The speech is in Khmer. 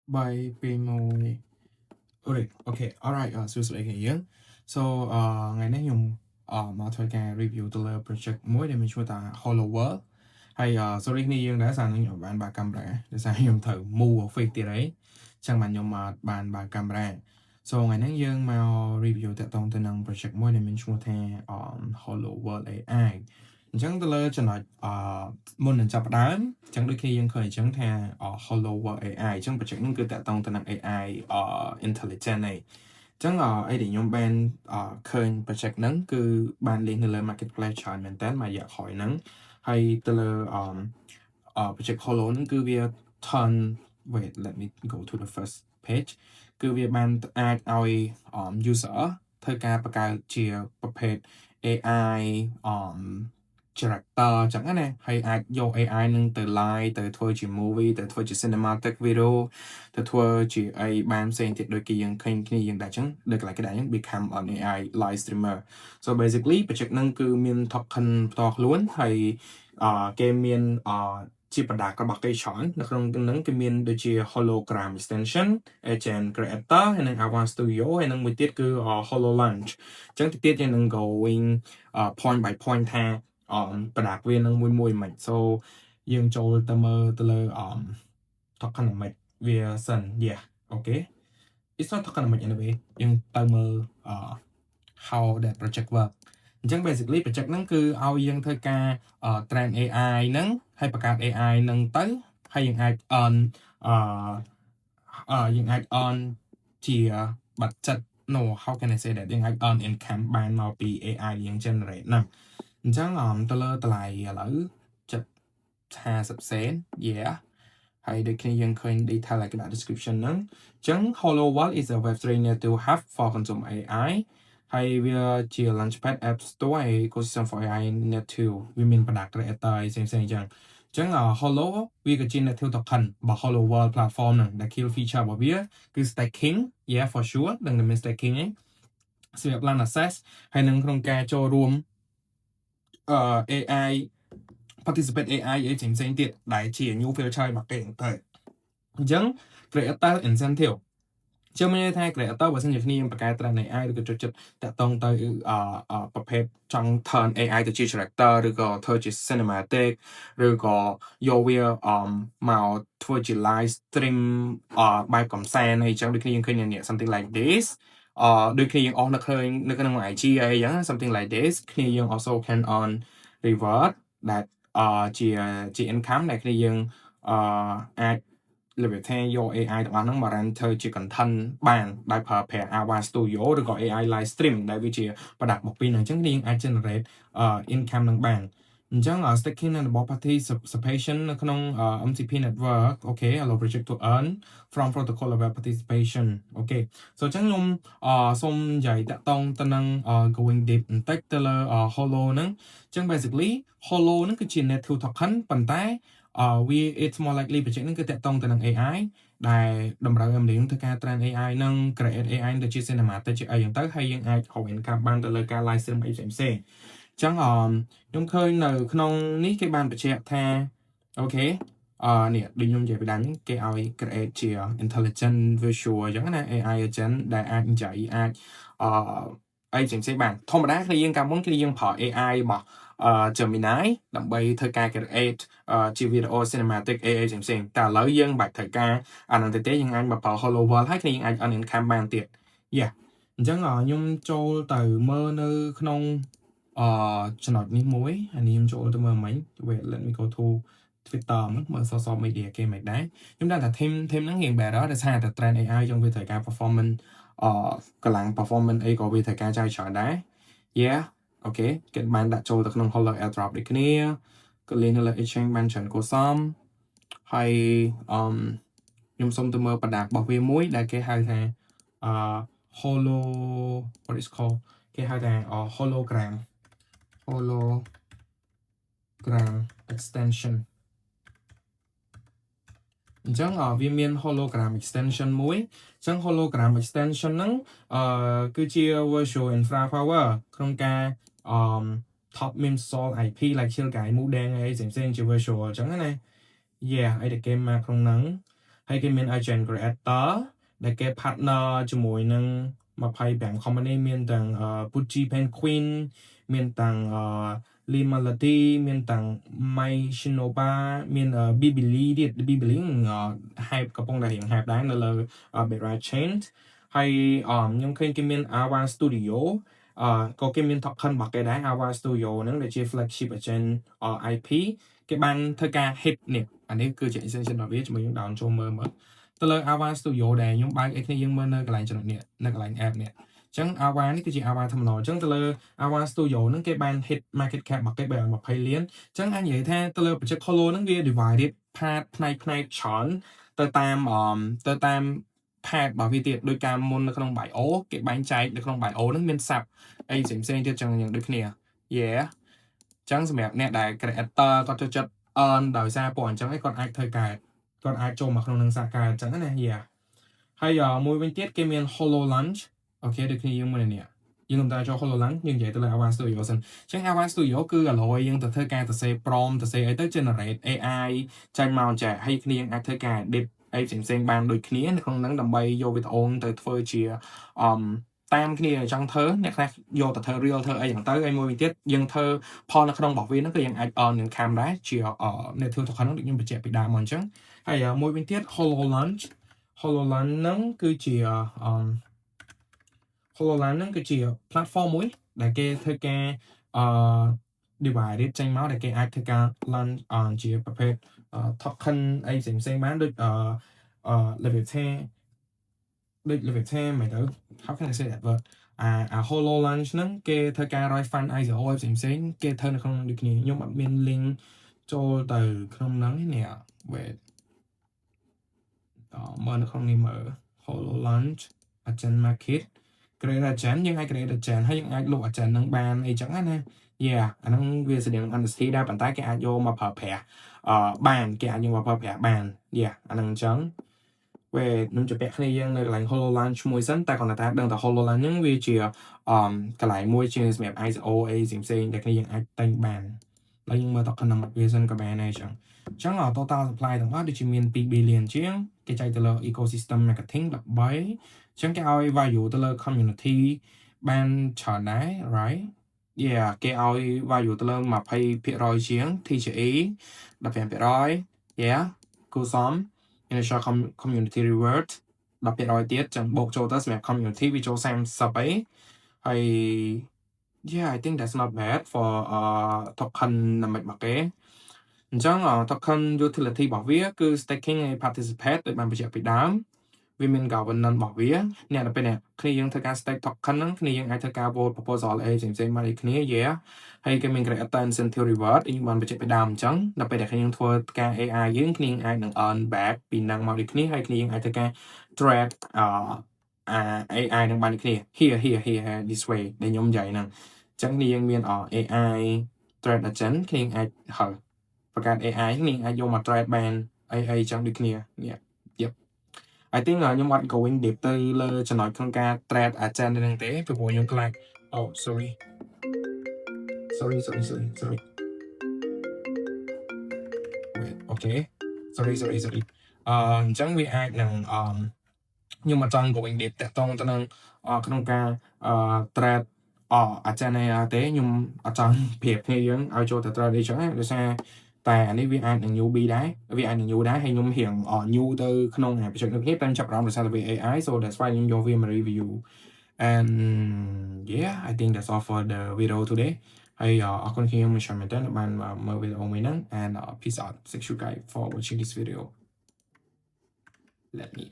by Pinoy. Alright, okay, alright, so lại cái gì so ngày nay dùng mà thôi cái review từ lời project mới để mình chúng ta Hollow World hay sorry này dương đã sang những bạn bà camera để sang dùng thử mua ở phía tiền đấy chẳng bạn dùng mà bạn bà camera so ngày nay dương mà review tại tông từ năng project mới để mình chúng ta Hollow World AI chẳng từ lời cho nó môn nên chấp đám chẳng đôi khi dương khởi chẳng theo Hollow World AI chẳng project những cái tại tông từ năng AI intelligent này chẳng ai để nhóm ban khơi project nắng cứ ban liên hệ marketplace chọn mình tên màอยากhỏi nắng hay từ là project hollow nắng cứ việc turn wait let me go to the first page គឺវាបានអាចឲ្យ user ធ្វើការបង្កើតជាប្រភេទ AI character ចឹងណាហើយអាចយក AI នឹងទៅ live ទៅធ្វើជា movie ទៅធ្វើជា cinematic video ទៅធ្វើជាអីបានផ្សេងទៀតដូចគេយើងឃើញគ្នាយើងដែរចឹងដូចកន្លែងគេដែរចឹង become an AI live streamer so basically project ហ្នឹងគឺមាន token ផ្ទាល់ខ្លួនហើយគេមានជាបណ្ដារបស់គេច្រើននៅក្នុងហ្នឹងគឺមានដូចជា hologram extension agent creator ហើយនិង Avast Studio ហើយនិងមួយទៀតគឺ HoloLunch អញ្ចឹងទៀតយើងនឹង going point by point ថាបណ្ដាវានឹងមួយមិន so យើងចូលទៅមើលទៅលើtokenomic វាសិន yeah okay it's not tokenomic anyway យើងទៅមើលhow that project work អញ្ចឹង basically project ហ្នឹងគឺឲ្យយើងធ្វើការ train AI ហ្នឹងហើយបង្កើត AI ហ្នឹងទៅហើយយើងអាច earn យើងអាច earn ជា budget no how can I say that យើងអាច earn income បានមកពី AI យើង generate ហ្នឹងអញ្ចឹងទៅលើតម្លៃឥឡូវ50 cent yeah ហើយដូចគ្នាយើងឃើញ detail like ដាក់ description ហ្នឹងអញ្ចឹង Hollow World is a web3 native hub for consume AI ហើយវាជា Launchpad App Store ហើយ ecosystem for AI native វាមាន product creator ផ្សេងៗអញ្ចឹងHollow វាក៏ជា native token របស់ Hollow World platform ហ្នឹងដែល key feature របស់វាគឺ staking yeah for sure នឹងមាន staking ឯងសម្រាប់ land access ហើយនឹងក្នុងការចូលរួមAI participate AI អីផ្សេងៗទៀតដែលជា new feature របស់គេទៅអញ្ចឹង creator incentive ជាមានន័យថា creator បើសិនជាគ្នាបង្កើត trend AI ឬក៏ចូលចិត្តតាក់ទងទៅប្រភេទចង់ turn AI ទៅជា character ឬក៏ធ្វើជា cinematic ឬក៏យកវាមកធ្វើជា live stream បែបកំសាន្តអីចឹងដូចគ្នាយើងឃើញនេះ something like this ដូចគ្នាយើងអស់នៅឃើញនៅក្នុង IG អីចឹង something like this គ្នាយើង also can on reward that ជា income ដែលគ្នាយើងអាច level ថាយក AI ទាំងអស់ហ្នឹងមក run ធ្វើជា content បានដោយប្រើប្រាស់ Avast Studio ឬក៏ AI live stream ដែលវាជា product មកពីហ្នឹងអញ្ចឹងយើងអាច generate income ហ្នឹងបានអញ្ចឹង staking នៅរបស់ participation នៅក្នុង MCP network okay allow project to earn from protocol level participation okay so អញ្ចឹងខ្ញុំសូមនិយាយតាក់ទងទៅនឹង going deep បន្តិចទៅលើ Hollow ហ្នឹងអញ្ចឹង basically Hollow ហ្នឹងគឺជា native token ប៉ុន្តែit's more likely project ហ្នឹងគឺតាក់ទងទៅនឹង AI ដែលតម្រូវឲ្យមនុស្សធ្វើការ train AI ហ្នឹង create AI ទៅជា cinematic ជាអីយ៉ាងទៅហើយយើងអាច run income បានទៅលើការ live stream អីផ្សេងៗអញ្ចឹងខ្ញុំឃើញនៅក្នុងនេះគេបានបញ្ជាក់ថាអូខេនេះដូចខ្ញុំនិយាយពីដើមគេឲ្យ create ជា intelligent visual អញ្ចឹងណា AI agent ដែលអាចនិយាយអាចអីផ្សេងៗបានធម្មតាគ្នាយើងកាលមុនគ្នាយើងប្រើ AI របស់Gemini ដើម្បីធ្វើការ create ជា video cinematic AI ផ្សេងៗតែឥឡូវយើងបាច់ត្រូវការអាហ្នឹងទេយើងអាចមកប្រើ Hollow World ហើយគ្នាយើងអាច earn income បានទៀត yeah អញ្ចឹងខ្ញុំចូលទៅមើលនៅក្នុងចំណុចនេះមួយអានេះខ្ញុំចូលទៅមើលមិញ wait let me go to Twitter មើល social media គេមិនដែរខ្ញុំដឹងថា team ហ្នឹងរៀង better ដោយសារតែ train AI យើងវាត្រូវការ performance កម្លាំង performance អីក៏វាត្រូវការចាយច្រើនដែរ yeah អូខេគេបានដាក់ចូលទៅក្នុង Hollow airdrop ដូចគ្នាក៏លេងនៅលើ exchange បានច្រើនគួរសមហើយខ្ញុំសូមទៅមើល product របស់វាមួយដែលគេហៅថា Hollow what is called គេហៅថា hologram extension អញ្ចឹងវាមាន hologram extension មួយអញ្ចឹង hologram extension ហ្នឹងគឺជា virtual infra power ក្នុងការtop meme sol IP like ជា guy មូដងអីផ្សេងៗជា virtual អញ្ចឹងណា yeah អីដែលគេមកក្នុងហ្នឹង ហើយគេមាន agent creator ដែលគេ partner ជាមួយនឹង25 company មានទាំង Pucci Penguin មានទាំង Limalati មានទាំង My Shinova មាន Bibili ទៀត Bibili hype កំពុងតែរៀង hype ដែរនៅលើ Bera Chain ហើយខ្ញុំឃើញគេមាន Ava Studio ក៏គេមាន token របស់គេដែរ Ava Studio ហ្នឹងដែលជា flagship agent IP គេបានធ្វើការ hit នេះអានេះគឺជា extension របស់វាជាមួយយើង down ចូលមើលទៅលើ Ava Studio ដែលខ្ញុំបើកឲ្យគ្នាយើងមើលនៅកន្លែងចំណុចនេះនៅកន្លែង app នេះអញ្ចឹង Ava នេះគឺជា Ava ធម្មតាអញ្ចឹងទៅលើ Ava Studio ហ្នឹងគេបាន hit market cap របស់គេ320លានអញ្ចឹងអាចនិយាយថាទៅលើ project Holo ហ្នឹងវា divided part ផ្នែកច្រើនទៅតាម part របស់វាទៀតដោយការមុននៅក្នុង bio គេបែងចែកនៅក្នុង bio ហ្នឹងមាន sub អីផ្សេងៗទៀតចឹងយ៉ាងដូចគ្នា yeah ចឹងសម្រាប់អ្នកដែល creator គាត់ចូលចិត្ត earn ដោយសារពួកអញ្ចឹងឯងគាត់អាចធ្វើការគាត់អាចចូលមកក្នុងនឹងសហការអញ្ចឹងណា yeah ហើយមួយវិញទៀតគេមាន Holo Lunch អូខេដូចគ្នាយើងមើលនេះយើងកំតែចូល Holo Lunch យើងនិយាយទៅលើ Ava Studio សិនអញ្ចឹង Ava Studio គឺឥឡូវយើងទៅធ្វើការទៅសេ prompt ទៅសេអីទៅ generate AI ចាញ់មកចាហើយគ្នាយើងអាចធ្វើការ edit អីផ្សេងៗបានដូចគ្នានៅក្នុងហ្នឹងដើម្បីយកវីដេអូទៅធ្វើជាតាមគ្នាចង់ធ្វើអ្នកខ្លះយកទៅធ្វើ real ធ្វើអីហ្នឹងទៅហើយមួយវិញទៀតយើងធ្វើផលនៅក្នុងរបស់វាហ្នឹងគឺយើងអាច earn នឹង cam ដែរជាអ្នកធ្វើ token ហ្នឹងដូចខ្ញុំបញ្ជាក់ពីដើមមកអញ្ចឹងហើយមួយវិញទៀត HoloLunch ហ្នឹងគឺជា HoloLunch ហ្នឹងគឺជា platform មួយដែលគេធ្វើការdivided ចេញមកដែលគេអាចធ្វើការ launch ជាប្រភេទ token អីផ្សេងៗបានដូចLeviathan ដូច Leviathan មិនទៅ how can I say that word HoloLunch ហ្នឹងគេធ្វើការ raise fund ICO ផ្សេងៗគេធ្វើនៅក្នុងដូចគ្នាខ្ញុំអត់មាន link ចូលទៅក្នុងហ្នឹងនេះ wait មើលនៅក្នុងនេះមើល HoloLunch agent market create agent យើងអាច create agent ហើយយើងអាចលក់ agent ហ្នឹងបានអីចឹងណា yeah អាហ្នឹងវាស្តៀង honesty ដែរប៉ុន្តែគេអាចយកមកប្រើប្រាស់បានគេអាចយកមកប្រើប្រាស់បាន yeah អាហ្នឹងអញ្ចឹងពេលខ្ញុំជពាក់គ្នាយើងនៅកន្លែង HoloLunch មួយសិនតែគាត់ថាដឹងថា HoloLunch ហ្នឹងវាជាកន្លែងមួយជាសម្រាប់ ICO អីផ្សេងៗដែលគ្នាយើងអាចទិញបានហើយយើងមើល token របស់វាសិនក៏បានដែរអញ្ចឹង total supply ទាំងអស់ដូចជាមាន2 billion ជាងគេចែកទៅលើ ecosystem marketing 13អញ្ចឹងគេឲ្យ value ទៅលើ community បានច្រើនដែរ right yeah គេឲ្យ value ទៅលើ 20% ជាង TGE 15% yeah គូសំ initial community reward 10% ទៀតចឹងបូកចូលទៅសម្រាប់ community វាចូល30អីហើយ yeah I think that's not bad for token របស់គេអញ្ចឹង token utility របស់វាគឺ staking ហើយ participate ដូចបានបញ្ជាក់ពីដើមវាមាន governance របស់វាអ្នកទៅពេលនេះគ្នាយើងធ្វើការ stake token ហ្នឹងគ្នាយើងអាចធ្វើការ vote proposal អីផ្សេងៗមកដូចគ្នា yeah ហើយគេមាន creator incentive reward ខ្ញុំបានបញ្ជាក់ពីដើមអញ្ចឹងដល់ពេលដែលគ្នាយើងធ្វើការ AI យើងគ្នាអាចនឹង earn back ពីហ្នឹងមកដូចគ្នាហើយគ្នាយើងអាចធ្វើការ trade AI នឹងបានដូចគ្នា here this way ដែលខ្ញុំនិយាយហ្នឹងអញ្ចឹងគ្នាយើងមាន AI trade agent គ្នាយើងអាចហៅបង្កើត AI គ្នាអាចយកមក trade បានអីចឹងដូចគ្នានេះyep I think ខ្ញុំអត់ going deep ទៅលើចំណុចក្នុងការ trade agent ហ្នឹងទេព្រោះខ្ញុំខ្លាច oh sorry wait okay sorry អញ្ចឹងវាអាចនឹងខ្ញុំអត់ចង់ going deep តាក់ទងទៅនឹងក្នុងការ trade agent នេះទេខ្ញុំអត់ចង់ប្រៀបគ្នាយើងឲ្យចូលទៅ trade អីចឹងដោយសារតែអានេះវាអាចនឹង newbie ដែរវាអាចនឹង new ដែរហើយខ្ញុំរៀង new ទៅក្នុង project នេះតែចាប់អារម្មណ៍ដោយសារតែវា AI so that's why ខ្ញុំយកវាមក review and yeah I think that's all for the video today ហើយអរគុណខ្ញុំមួយច្រើនមែនតើបានមើលវីដេអូមួយហ្នឹង and peace out thank you guys for watching this video let me